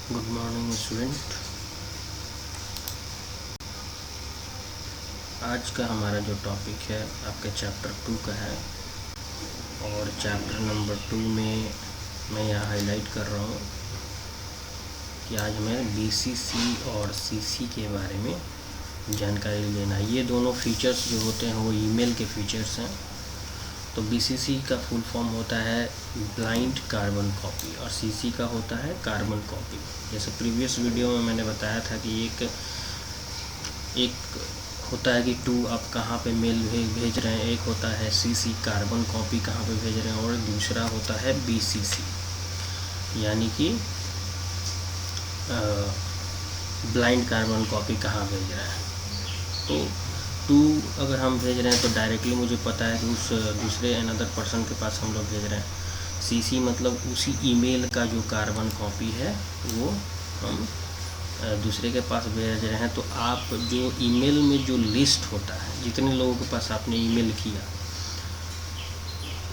Good morning student. आज का हमारा जो टॉपिक है आपके चैप्टर 2 का है और चैप्टर नंबर 2 में मैं यहाँ हाईलाइट कर रहा हूँ कि आज हमें बीसीसी और सीसी के बारे में जानकारी लेना है। ये दोनों फीचर्स जो होते हैं वो ईमेल के फीचर्स हैं। तो बीसीसी का फुल फॉर्म होता है ब्लाइंड कार्बन कॉपी और सीसी का होता है कार्बन कॉपी। जैसे प्रीवियस वीडियो में मैंने बताया था कि एक होता है कि टू आप कहाँ पे मेल भेज रहे हैं, एक होता है सीसी कार्बन कॉपी कहाँ पे भेज रहे हैं और दूसरा होता है बीसीसी यानी कि ब्लाइंड कार्बन कॉपी कहाँ भेज रहे हैं। तो टू अगर हम भेज रहे हैं तो डायरेक्टली मुझे पता है कि उस दूसरे अनदर पर्सन के पास हम लोग भेज रहे हैं। सीसी मतलब उसी ईमेल का जो कार्बन कॉपी है वो हम दूसरे के पास भेज रहे हैं। तो आप जो ईमेल में जो लिस्ट होता है, जितने लोगों के पास आपने ईमेल किया,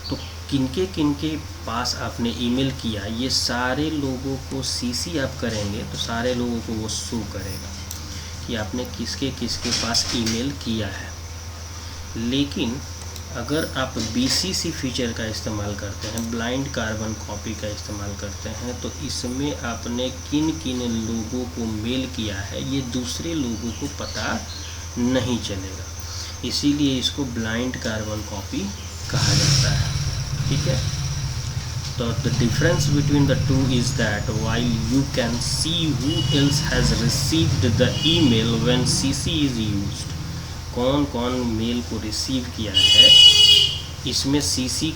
तो किनके पास आपने ईमेल किया, ये सारे लोगों को सीसी आप करेंगे तो सारे लोगों को वो शो करेगा कि आपने किसके पास ईमेल किया है। लेकिन अगर आप बीसीसी फीचर का इस्तेमाल करते हैं, ब्लाइंड कार्बन कॉपी का इस्तेमाल करते हैं, तो इसमें आपने किन लोगों को मेल किया है ये दूसरे लोगों को पता नहीं चलेगा। इसीलिए इसको ब्लाइंड कार्बन कॉपी कहा जाता है। ठीक है, तो the difference between the two is that while you can see who else has received the email when CC is used, कौन कौन मेल को रिसीव किया है, इसमें सीसी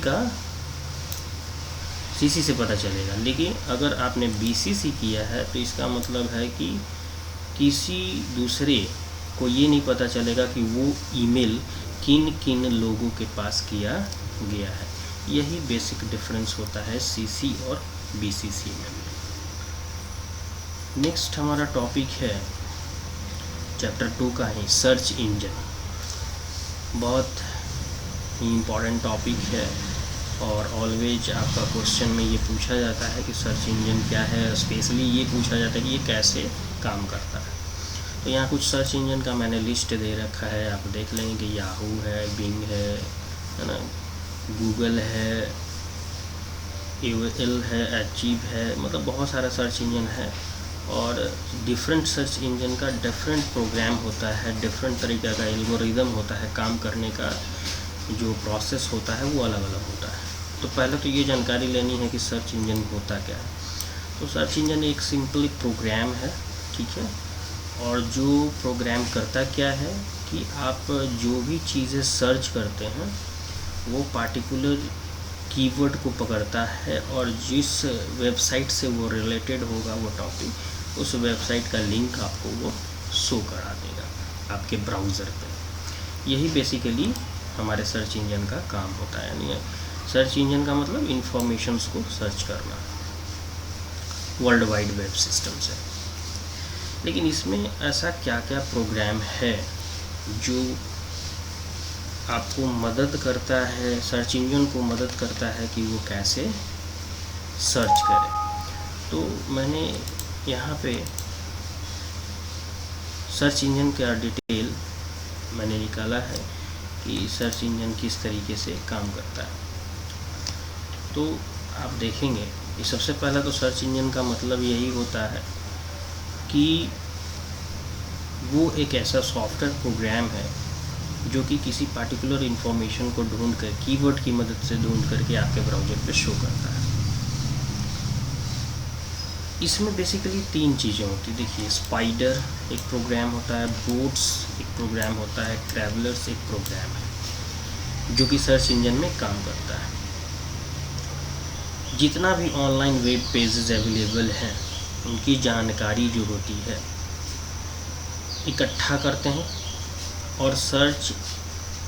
से पता चलेगा। लेकिन अगर आपने बीसीसी किया है तो इसका मतलब है कि किसी दूसरे को ये नहीं पता चलेगा कि वो ईमेल किन लोगों के पास किया गया है। यही बेसिक डिफरेंस होता है सीसी और बीसीसी में। नेक्स्ट हमारा टॉपिक है चैप्टर 2 का ही सर्च इंजन। बहुत ही इम्पॉर्टेंट टॉपिक है और ऑलवेज आपका क्वेश्चन में ये पूछा जाता है कि सर्च इंजन क्या है। स्पेशली ये पूछा जाता है कि ये कैसे काम करता है। तो यहाँ कुछ सर्च इंजन का मैंने लिस्ट दे रखा है, आप देख लेंगे कि याहू है, बिंग है ना, गूगल है, एओएल है, अचीव है, मतलब बहुत सारा सर्च इंजन है। और डिफरेंट सर्च इंजन का डिफरेंट प्रोग्राम होता है, डिफरेंट तरीक़े का एल्गोरिदम होता है, काम करने का जो प्रोसेस होता है वो अलग अलग होता है। तो पहले तो ये जानकारी लेनी है कि सर्च इंजन होता क्या है। तो सर्च इंजन एक सिंपली प्रोग्राम है, ठीक है, और जो प्रोग्राम करता क्या है कि आप जो भी चीज़ें सर्च करते हैं वो पार्टिकुलर कीवर्ड को पकड़ता है और जिस वेबसाइट से वो रिलेटेड होगा वो टॉपिक, उस वेबसाइट का लिंक आपको वो शो करा देगा आपके ब्राउज़र पे। यही बेसिकली हमारे सर्च इंजन का काम होता है। यानी सर्च इंजन का मतलब इंफॉर्मेशंस को सर्च करना वर्ल्ड वाइड वेब सिस्टम से। लेकिन इसमें ऐसा क्या क्या प्रोग्राम है जो आपको मदद करता है, सर्च इंजन को मदद करता है कि वो कैसे सर्च करे। तो मैंने यहाँ पे सर्च इंजन का डिटेल मैंने निकाला है कि सर्च इंजन किस तरीके से काम करता है। तो आप देखेंगे कि सबसे पहला तो सर्च इंजन का मतलब यही होता है कि वो एक ऐसा सॉफ्टवेयर प्रोग्राम है जो कि किसी पार्टिकुलर इन्फॉर्मेशन को ढूंढ कर, कीवर्ड की मदद से ढूंढ करके आपके ब्राउज़र पे शो करता है। इसमें बेसिकली 3 चीज़ें होती हैं। देखिए, स्पाइडर एक प्रोग्राम होता है, बोट्स एक प्रोग्राम होता है, ट्रैवलर्स एक प्रोग्राम है जो कि सर्च इंजन में काम करता है। जितना भी ऑनलाइन वेब पेजेस अवेलेबल हैं उनकी जानकारी जो होती है इकट्ठा करते हैं और सर्च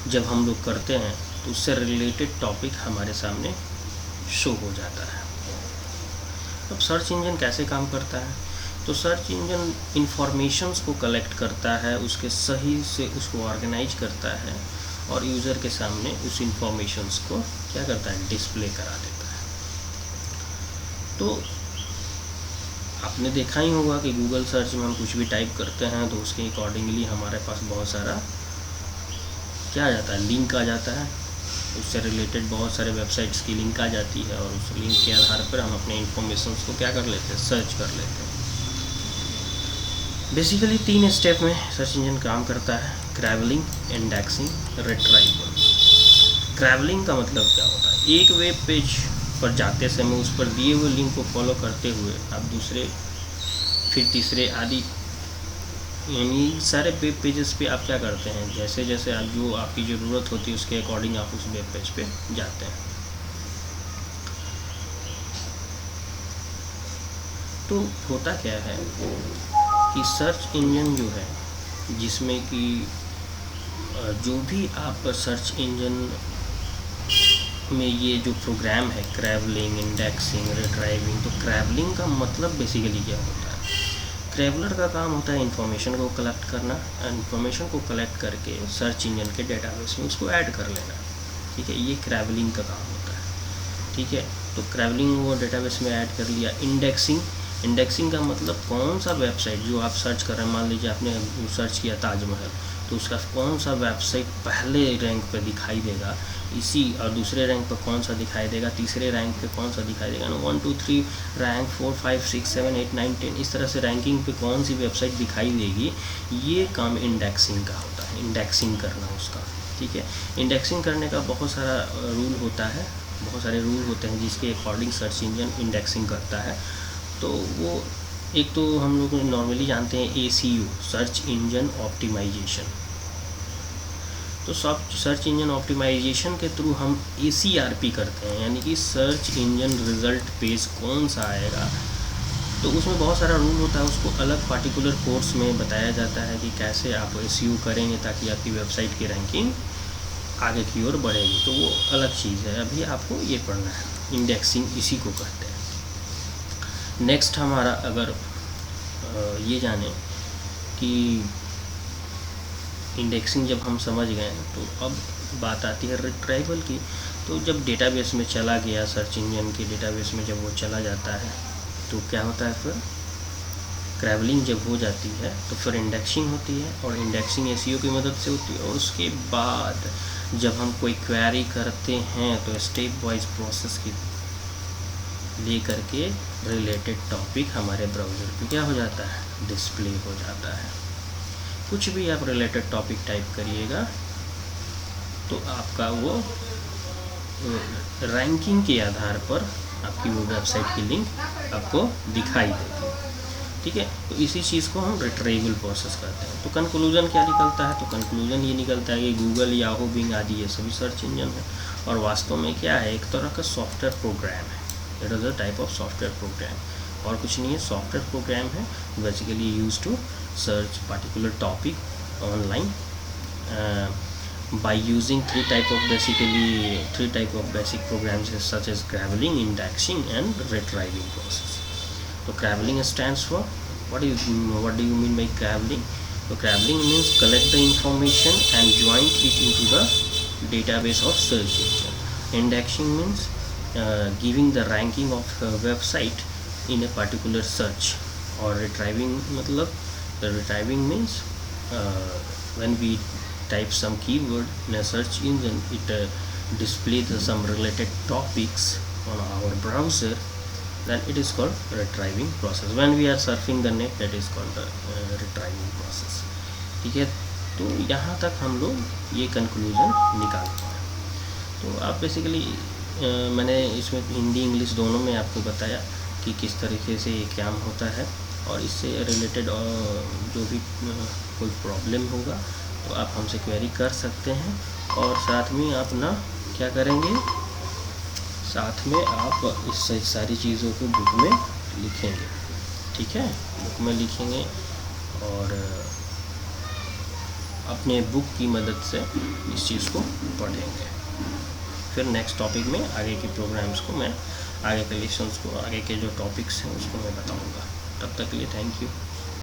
जब हम लोग करते हैं तो उससे रिलेटेड टॉपिक हमारे सामने शो हो जाता है। अब सर्च इंजन कैसे काम करता है? तो सर्च इंजन इंफॉर्मेशंस को कलेक्ट करता है, उसके सही से उसको ऑर्गेनाइज करता है और यूज़र के सामने उस इंफॉर्मेशंस को क्या करता है, डिस्प्ले करा देता है। तो आपने देखा ही होगा कि गूगल सर्च में हम कुछ भी टाइप करते हैं तो उसके अकॉर्डिंगली हमारे पास बहुत सारा क्या आ जाता है, लिंक आ जाता है, उससे रिलेटेड बहुत सारे वेबसाइट्स की लिंक आ जाती है और उस लिंक के आधार पर हम अपने इन्फॉर्मेशन को क्या कर लेते हैं, सर्च कर लेते हैं। बेसिकली 3 स्टेप में सर्च इंजन काम करता है, क्रैवलिंग, इंडेक्सिंग, रिट्राइवल। क्रैवलिंग का मतलब क्या होता है, एक वेब पेज पर जाते समय उस पर दिए हुए लिंक को फॉलो करते हुए आप दूसरे फिर तीसरे आदि यानी सारे वेब पेजेस पे आप क्या करते हैं, जैसे जैसे आप जो आपकी ज़रूरत होती है उसके अकॉर्डिंग आप उस वेब पेज पे जाते हैं। तो होता क्या है कि सर्च इंजन जो है जिसमें कि जो भी आप सर्च इंजन में ये जो प्रोग्राम है क्रैवलिंग, इंडेक्सिंग, रिट्राइविंग, तो क्रैवलिंग का मतलब बेसिकली क्या होता है, क्रैवलर का काम होता है इन्फॉर्मेशन को कलेक्ट करना, इन्फॉर्मेशन को कलेक्ट करके सर्च इंजन के डेटाबेस में उसको ऐड कर लेना, ठीक है, ये क्रैवलिंग का काम होता है, ठीक है। तो क्रैवलिंग वो डेटाबेस में ऐड कर लिया। इंडेक्सिंग का मतलब कौन सा वेबसाइट जो आप सर्च कर रहे हैं, मान लीजिए आपने सर्च किया ताजमहल, तो उसका कौन सा वेबसाइट पहले रैंक पे दिखाई देगा, इसी और दूसरे रैंक पे कौन सा दिखाई देगा, तीसरे रैंक पे कौन सा दिखाई देगा, 1 2 3 रैंक 4 5 6 7 8 9 10 इस तरह से रैंकिंग पे कौन सी वेबसाइट दिखाई देगी, ये काम इंडेक्सिंग का होता है, इंडेक्सिंग करना उसका, ठीक है। इंडेक्सिंग करने का बहुत सारा रूल होता है, बहुत सारे रूल होते हैं जिसके अकॉर्डिंग सर्च इंजन इंडेक्सिंग करता है। तो वो एक तो हम लोग नॉर्मली जानते हैं ACO, सर्च इंजन ऑप्टिमाइजेशन। तो सर्च इंजन ऑप्टिमाइजेशन के थ्रू हम ACRP करते हैं, यानी कि सर्च इंजन रिज़ल्ट पेज कौन सा आएगा, तो उसमें बहुत सारा रूल होता है, उसको अलग पार्टिकुलर कोर्स में बताया जाता है कि कैसे आप ACO करेंगे ताकि आपकी वेबसाइट की रैंकिंग आगे की ओर बढ़ेगी, तो वो अलग चीज़ है, अभी आपको ये पढ़ना है, इंडेक्सिंग इसी को कहते हैं। नेक्स्ट हमारा अगर ये जाने कि इंडेक्सिंग जब हम समझ गए तो अब बात आती है रिट्राइवल की। तो जब डेटाबेस में चला गया, सर्च इंजन के डेटाबेस में जब वो चला जाता है तो क्या होता है, फिर क्रैवलिंग जब हो जाती है तो फिर इंडेक्सिंग होती है, और इंडेक्सिंग ACO की मदद से होती है, और उसके बाद जब हम कोई क्वेरी करते हैं तो स्टेप वाइज प्रोसेस की ले करके रिलेटेड टॉपिक हमारे ब्राउज़र पे क्या हो जाता है, डिस्प्ले हो जाता है। कुछ भी आप रिलेटेड टॉपिक टाइप करिएगा तो आपका वो रैंकिंग के आधार पर आपकी वो वेबसाइट की लिंक आपको दिखाई देगी, ठीक है। तो इसी चीज़ को हम रिट्रीवल प्रोसेस करते हैं। तो कंक्लूजन क्या निकलता है, तो कंक्लूजन ये निकलता है कि गूगल, याहू, बिंग आदि ये सभी सर्च इंजन है, और वास्तव में क्या है, एक तरह का सॉफ्टवेयर प्रोग्राम है, it is a type of software program, और कुछ नहीं है, सॉफ्टवेयर प्रोग्राम है, basically use to search particular topic online by using three type of basic programs such as crawling, indexing and retrieving process. So crawling stands for what do you mean by crawling? So crawling means collect the information and join it into the database of search engine. Indexing means giving the ranking of website in a particular search. और retrieving मतलब the retrieving means when we type some keyword in a search engine, it displays some related topics on our browser, then it is called retrieving process. When we are surfing the net, that is called retrieving process, ठीक है। तो यहाँ तक हम लोग ये conclusion निकालते हैं। तो आप बेसिकली मैंने इसमें हिंदी इंग्लिश दोनों में आपको बताया कि किस तरीके से ये काम होता है, और इससे रिलेटेड जो भी कोई प्रॉब्लम होगा तो आप हमसे क्वेरी कर सकते हैं, और साथ में आप ना क्या करेंगे, साथ में आप इस सारी चीज़ों को बुक में लिखेंगे, ठीक है, बुक में लिखेंगे और अपने बुक की मदद से इस चीज़ को पढ़ेंगे। फिर नेक्स्ट टॉपिक में आगे के प्रोग्राम्स को मैं, आगे के लेसन्स को, आगे के जो टॉपिक्स हैं उसको मैं बताऊंगा। तब तक के लिए थैंक यू।